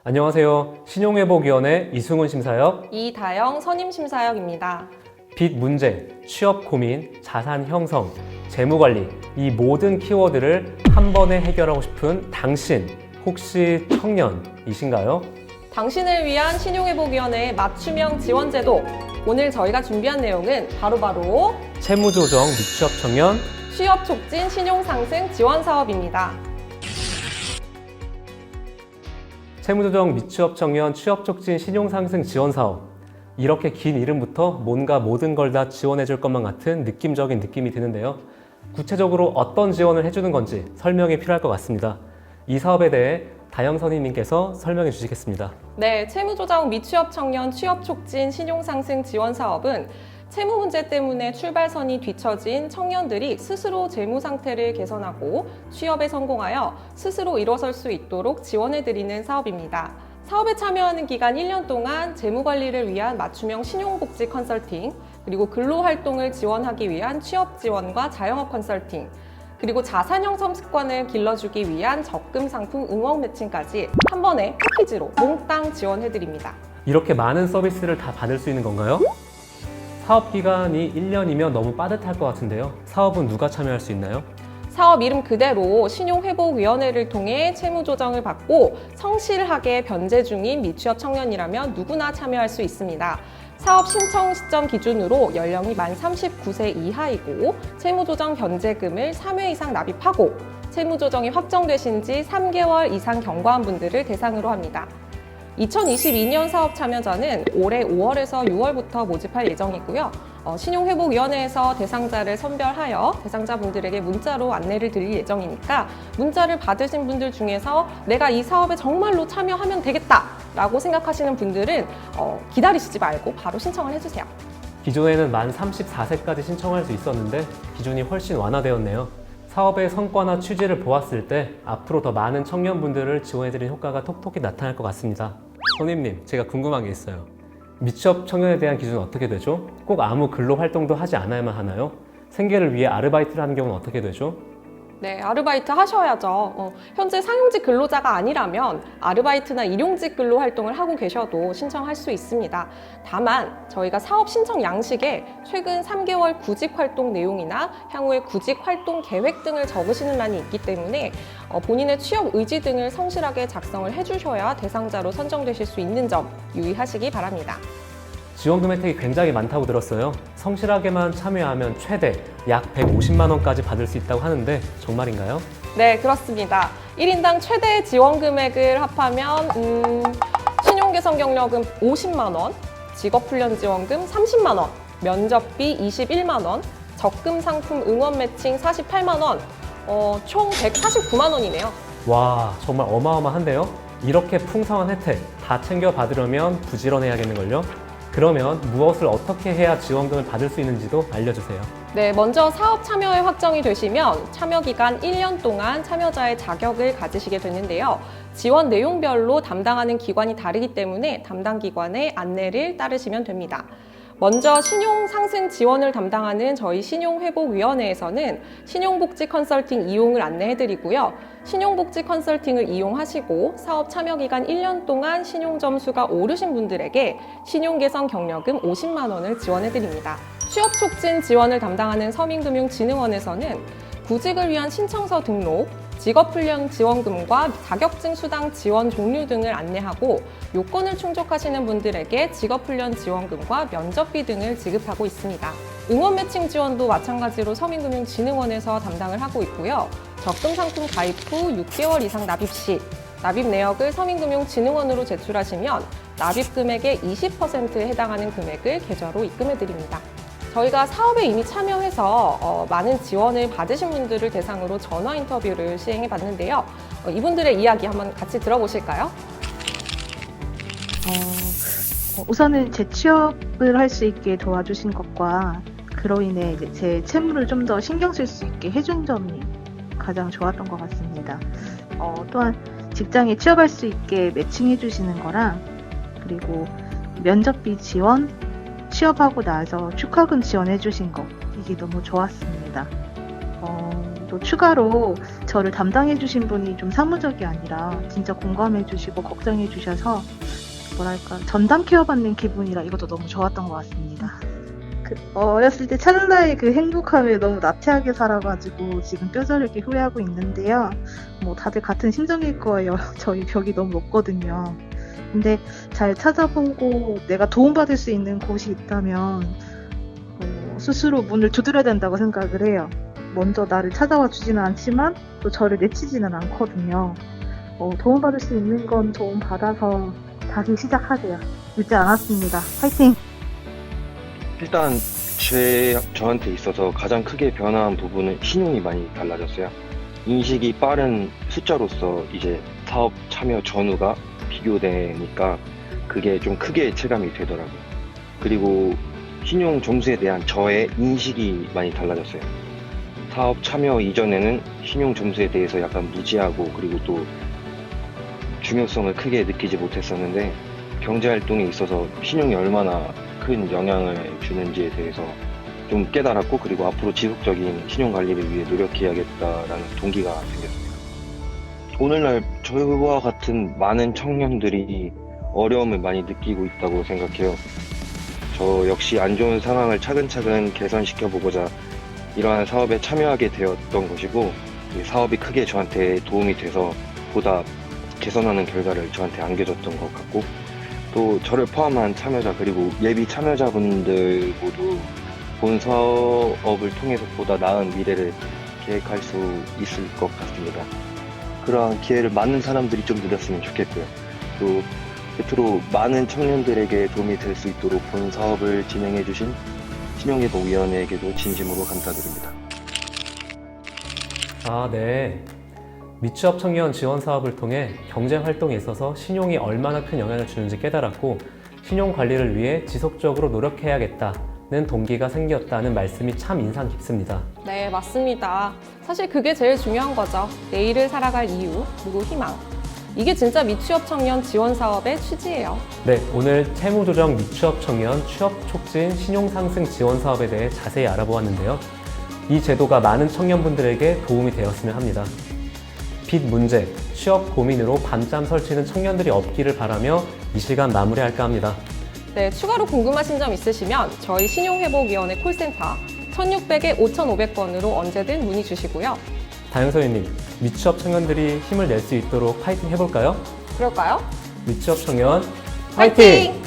안녕하세요. 신용회복위원회 이승훈 심사역, 이다영 선임심사역입니다. 빚 문제, 취업 고민, 자산 형성, 재무관리 이 모든 키워드를 한 번에 해결하고 싶은 당신 혹시 청년이신가요? 당신을 위한 신용회복위원회의 맞춤형 지원제도. 오늘 저희가 준비한 내용은 바로 채무조정 미취업 청년 취업 촉진 신용상승 지원 사업입니다. 채무조정 미취업 청년 취업 촉진 신용상승 지원 사업. 이렇게 긴 이름부터 뭔가 모든 걸 다 지원해 줄 것만 같은 느낌적인 느낌이 드는데요. 구체적으로 어떤 지원을 해주는 건지 설명이 필요할 것 같습니다. 이 사업에 대해 다영 선임님께서 설명해 주시겠습니다. 네, 채무조정 미취업 청년 취업 촉진 신용상승 지원 사업은 채무 문제 때문에 출발선이 뒤처진 청년들이 스스로 재무 상태를 개선하고 취업에 성공하여 스스로 일어설 수 있도록 지원해드리는 사업입니다. 사업에 참여하는 기간 1년 동안 재무 관리를 위한 맞춤형 신용복지 컨설팅, 그리고 근로활동을 지원하기 위한 취업 지원과 자영업 컨설팅, 그리고 자산 형성 습관을 길러주기 위한 적금 상품 응원 매칭까지 한 번에 패키지로 몽땅 지원해드립니다. 이렇게 많은 서비스를 다 받을 수 있는 건가요? 사업 기간이 1년이면 너무 빠듯할 것 같은데요. 사업은 누가 참여할 수 있나요? 사업 이름 그대로 신용회복위원회를 통해 채무조정을 받고 성실하게 변제 중인 미취업 청년이라면 누구나 참여할 수 있습니다. 사업 신청 시점 기준으로 연령이 만 39세 이하이고 채무조정 변제금을 3회 이상 납입하고 채무조정이 확정되신 지 3개월 이상 경과한 분들을 대상으로 합니다. 2022년 사업 참여자는 올해 5월에서 6월부터 모집할 예정이고요. 신용회복위원회에서 대상자를 선별하여 대상자분들에게 문자로 안내를 드릴 예정이니까 문자를 받으신 분들 중에서 내가 이 사업에 정말로 참여하면 되겠다 라고 생각하시는 분들은 기다리시지 말고 바로 신청을 해주세요. 기존에는 만 34세까지 신청할 수 있었는데 기준이 훨씬 완화되었네요. 사업의 성과나 취지를 보았을 때 앞으로 더 많은 청년분들을 지원해드리는 효과가 톡톡히 나타날 것 같습니다. 선임님, 제가 궁금한 게 있어요. 미취업 청년에 대한 기준은 어떻게 되죠? 꼭 아무 근로 활동도 하지 않아야만 하나요? 생계를 위해 아르바이트를 하는 경우는 어떻게 되죠? 네, 아르바이트 하셔야죠. 현재 상용직 근로자가 아니라면 아르바이트나 일용직 근로 활동을 하고 계셔도 신청할 수 있습니다. 다만 저희가 사업 신청 양식에 최근 3개월 구직 활동 내용이나 향후의 구직 활동 계획 등을 적으시는 란이 있기 때문에 본인의 취업 의지 등을 성실하게 작성을 해주셔야 대상자로 선정되실 수 있는 점 유의하시기 바랍니다. 지원금 혜택이 굉장히 많다고 들었어요. 성실하게만 참여하면 최대 약 150만 원까지 받을 수 있다고 하는데 정말인가요? 네, 그렇습니다. 1인당 최대 지원 금액을 합하면 신용개선 경력금 50만 원, 직업훈련 지원금 30만 원, 면접비 21만 원, 적금 상품 응원 매칭 48만 원, 총 149만 원이네요. 와, 정말 어마어마한데요? 이렇게 풍성한 혜택 다 챙겨 받으려면 부지런해야겠는걸요? 그러면 무엇을 어떻게 해야 지원금을 받을 수 있는지도 알려주세요. 네, 먼저 사업 참여에 확정이 되시면 참여 기간 1년 동안 참여자의 자격을 가지시게 되는데요. 지원 내용별로 담당하는 기관이 다르기 때문에 담당 기관의 안내를 따르시면 됩니다. 먼저 신용상승 지원을 담당하는 저희 신용회복위원회에서는 신용복지 컨설팅 이용을 안내해드리고요. 신용복지 컨설팅을 이용하시고 사업 참여 기간 1년 동안 신용점수가 오르신 분들에게 신용개선 경력금 50만 원을 지원해드립니다. 취업 촉진 지원을 담당하는 서민금융진흥원에서는 구직을 위한 신청서 등록, 직업훈련 지원금과 자격증 수당 지원 종류 등을 안내하고 요건을 충족하시는 분들에게 직업훈련 지원금과 면접비 등을 지급하고 있습니다. 응원 매칭 지원도 마찬가지로 서민금융진흥원에서 담당을 하고 있고요. 적금 상품 가입 후 6개월 이상 납입 시 납입 내역을 서민금융진흥원으로 제출하시면 납입 금액의 20%에 해당하는 금액을 계좌로 입금해 드립니다. 저희가 사업에 이미 참여해서 많은 지원을 받으신 분들을 대상으로 전화 인터뷰를 시행해 봤는데요. 이분들의 이야기 한번 같이 들어보실까요? 우선은 재취업을 할 수 있게 도와주신 것과 그로 인해 이제 제 채무를 좀 더 신경 쓸 수 있게 해준 점이 가장 좋았던 것 같습니다. 또한 직장에 취업할 수 있게 매칭해 주시는 거랑 그리고 면접비 지원, 취업하고 나서 축하금 지원해 주신 거 이게 너무 좋았습니다. 또 추가로 저를 담당해 주신 분이 좀 사무적이 아니라 진짜 공감해 주시고 걱정해 주셔서 뭐랄까 전담 케어 받는 기분이라 이것도 너무 좋았던 것 같습니다. 어렸을 때 찰나의 그 행복함에 너무 나태하게 살아가지고 지금 뼈저리게 후회하고 있는데요. 뭐 다들 같은 심정일 거예요. 저희 벽이 너무 높거든요. 근데 잘 찾아보고 내가 도움받을 수 있는 곳이 있다면 스스로 문을 두드려야 된다고 생각을 해요. 먼저 나를 찾아와 주지는 않지만 또 저를 내치지는 않거든요. 도움받을 수 있는 건 도움받아서 다시 시작하세요. 늦지 않았습니다. 화이팅! 일단 저한테 있어서 가장 크게 변화한 부분은 신용이 많이 달라졌어요. 인식이 빠른 숫자로서 이제 사업 참여 전후가 비교되니까 그게 좀 크게 체감이 되더라고요. 그리고 신용 점수에 대한 저의 인식이 많이 달라졌어요. 사업 참여 이전에는 신용 점수에 대해서 약간 무지하고 그리고 또 중요성을 크게 느끼지 못했었는데 경제활동에 있어서 신용이 얼마나 큰 영향을 주는지에 대해서 좀 깨달았고 그리고 앞으로 지속적인 신용관리를 위해 노력해야겠다라는 동기가 생겼습니다. 오늘날 저와 같은 많은 청년들이 어려움을 많이 느끼고 있다고 생각해요. 저 역시 안 좋은 상황을 차근차근 개선시켜보고자 이러한 사업에 참여하게 되었던 것이고 이 사업이 크게 저한테 도움이 돼서 보다 개선하는 결과를 저한테 안겨줬던 것 같고 또 저를 포함한 참여자 그리고 예비 참여자분들 모두 본 사업을 통해서 보다 나은 미래를 계획할 수 있을 것 같습니다. 그러한 기회를 많은 사람들이 좀 누렸으면 좋겠고요. 또 끝으로 많은 청년들에게 도움이 될 수 있도록 본 사업을 진행해 주신 신용회복위원회에게도 진심으로 감사드립니다. 네. 미취업 청년 지원 사업을 통해 경제 활동에 있어서 신용이 얼마나 큰 영향을 주는지 깨달았고 신용 관리를 위해 지속적으로 노력해야겠다는 동기가 생겼다는 말씀이 참 인상 깊습니다. 네, 맞습니다. 사실 그게 제일 중요한 거죠. 내일을 살아갈 이유, 그리고 희망. 이게 진짜 미취업 청년 지원 사업의 취지예요. 네, 오늘 채무조정 미취업 청년 취업 촉진 신용 상승 지원 사업에 대해 자세히 알아보았는데요. 이 제도가 많은 청년분들에게 도움이 되었으면 합니다. 빚 문제, 취업 고민으로 밤잠 설치는 청년들이 없기를 바라며 이 시간 마무리할까 합니다. 네, 추가로 궁금하신 점 있으시면 저희 신용회복위원회 콜센터 1600에 5500번으로 언제든 문의 주시고요. 다영서유님, 미취업 청년들이 힘을 낼 수 있도록 파이팅 해볼까요? 그럴까요? 미취업 청년 화이팅!